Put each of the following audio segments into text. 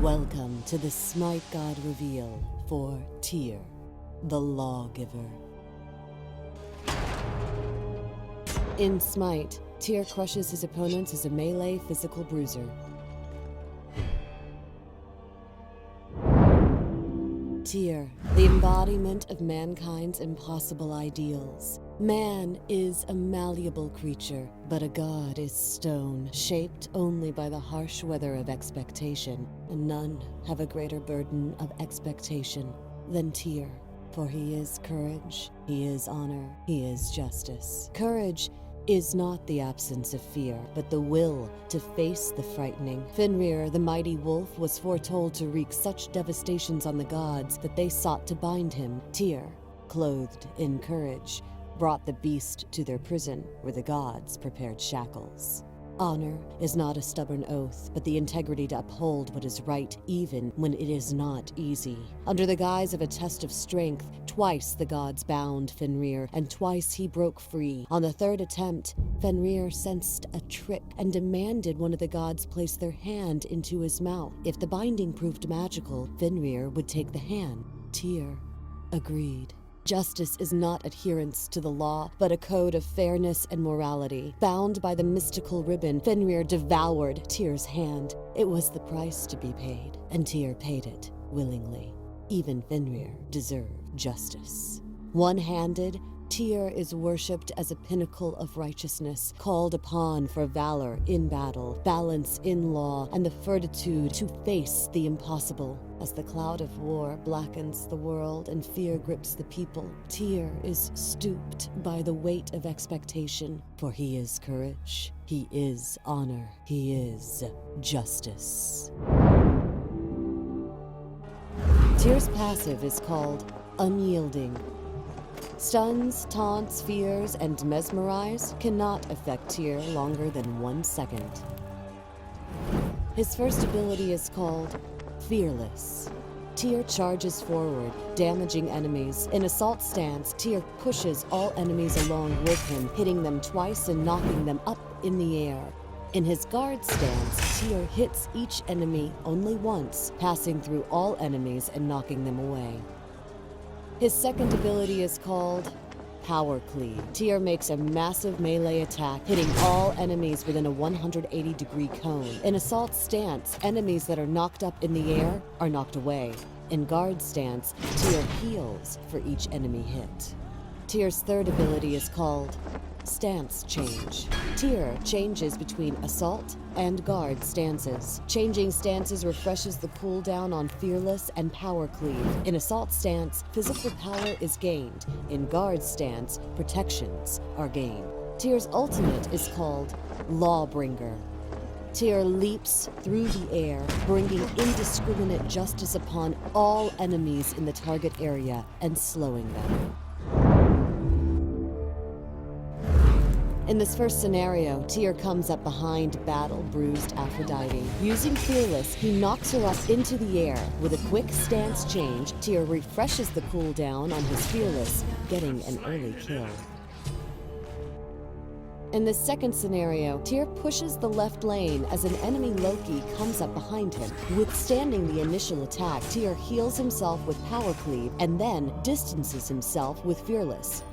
Welcome to the Smite God reveal for Tyr, the Lawgiver. In Smite, Tyr crushes his opponents as a melee physical bruiser. Tyr, the embodiment of mankind's impossible ideals. Man is a malleable creature, but a god is stone, shaped only by the harsh weather of expectation, and none have a greater burden of expectation than Tyr. For he is courage, he is honor, he is justice. Courage is not the absence of fear, but the will to face the frightening. Fenrir, the mighty wolf, was foretold to wreak such devastations on the gods that they sought to bind him. Tyr, clothed in courage, brought the beast to their prison, where the gods prepared shackles. Honor is not a stubborn oath, but the integrity to uphold what is right even when it is not easy. Under the guise of a test of strength, twice the gods bound Fenrir, and twice he broke free. On the third attempt, Fenrir sensed a trick and demanded one of the gods place their hand into his mouth. If the binding proved magical, Fenrir would take the hand. Tyr agreed. Justice is not adherence to the law, but a code of fairness and morality. Bound by the mystical ribbon, Fenrir devoured Tyr's hand. It was the price to be paid, and Tyr paid it willingly. Even Fenrir deserved justice. One-handed, Tyr is worshipped as a pinnacle of righteousness, called upon for valor in battle, balance in law, and the fortitude to face the impossible. As the cloud of war blackens the world and fear grips the people, Tyr is stooped by the weight of expectation, for he is courage, he is honor, he is justice. Tyr's passive is called Unyielding. Stuns, taunts, fears, and mesmerize cannot affect Tyr longer than 1 second. His first ability is called Fearless. Tyr charges forward, damaging enemies. In assault stance, Tyr pushes all enemies along with him, hitting them twice and knocking them up in the air. In his guard stance, Tyr hits each enemy only once, passing through all enemies and knocking them away. His second ability is called Power Cleave. Tyr makes a massive melee attack, hitting all enemies within a 180-degree cone. In assault stance, enemies that are knocked up in the air are knocked away. In guard stance, Tyr heals for each enemy hit. Tyr's third ability is called Stance Change. Tyr changes between assault and guard stances. Changing stances refreshes the cooldown on Fearless and Power Cleave. In assault stance, physical power is gained. In guard stance, protections are gained. Tyr's ultimate is called Lawbringer. Tyr leaps through the air, bringing indiscriminate justice upon all enemies in the target area and slowing them. In this first scenario, Tyr comes up behind battle-bruised Aphrodite. Using Fearless, he knocks her up into the air. With a quick stance change, Tyr refreshes the cooldown on his Fearless, getting an early kill. In the second scenario, Tyr pushes the left lane as an enemy Loki comes up behind him. Withstanding the initial attack, Tyr heals himself with Power Cleave and then distances himself with Fearless.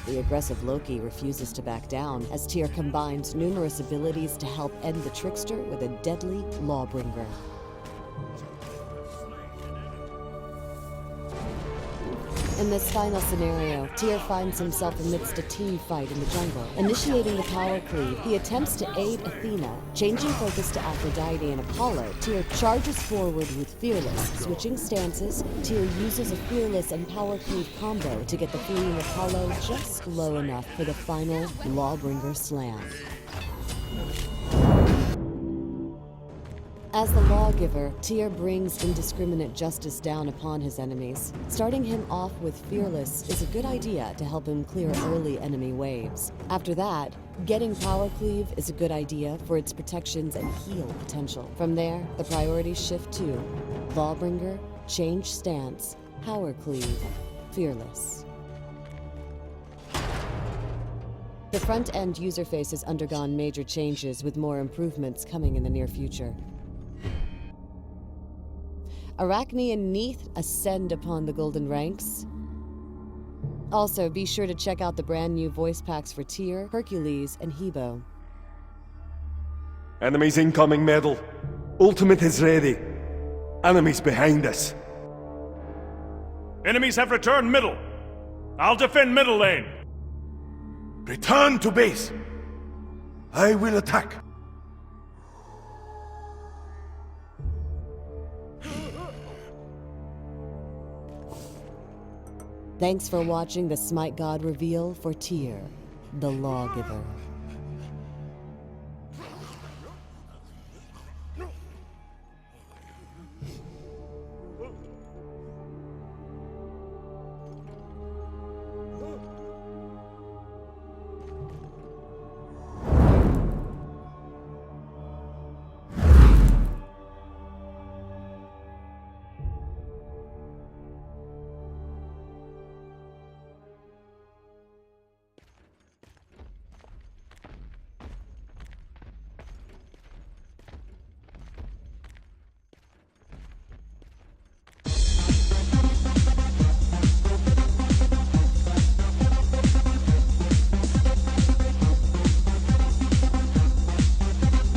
The aggressive Loki refuses to back down as Tyr combines numerous abilities to help end the trickster with a deadly Lawbringer. In this final scenario, Tyr finds himself amidst a team fight in the jungle. Initiating the Power Cleave, he attempts to aid Athena. Changing focus to Aphrodite and Apollo, Tyr charges forward with Fearless. Switching stances, Tyr uses a Fearless and Power Cleave combo to get the fleeing Apollo just low enough for the final Lawbringer slam. As the Lawgiver, Tyr brings indiscriminate justice down upon his enemies. Starting him off with Fearless is a good idea to help him clear early enemy waves. After that, getting Power Cleave is a good idea for its protections and heal potential. From there, the priorities shift to Lawbringer, Change Stance, Power Cleave, Fearless. The front-end user face has undergone major changes with more improvements coming in the near future. Arachne and Neith ascend upon the golden ranks. Also, be sure to check out the brand new voice packs for Tyr, Hercules, and Hebo. Enemies incoming, Medal. Ultimate is ready. Enemies behind us. Enemies have returned middle. I'll defend middle lane. Return to base. I will attack. Thanks for watching the Smite God reveal for Tyr, the Lawgiver.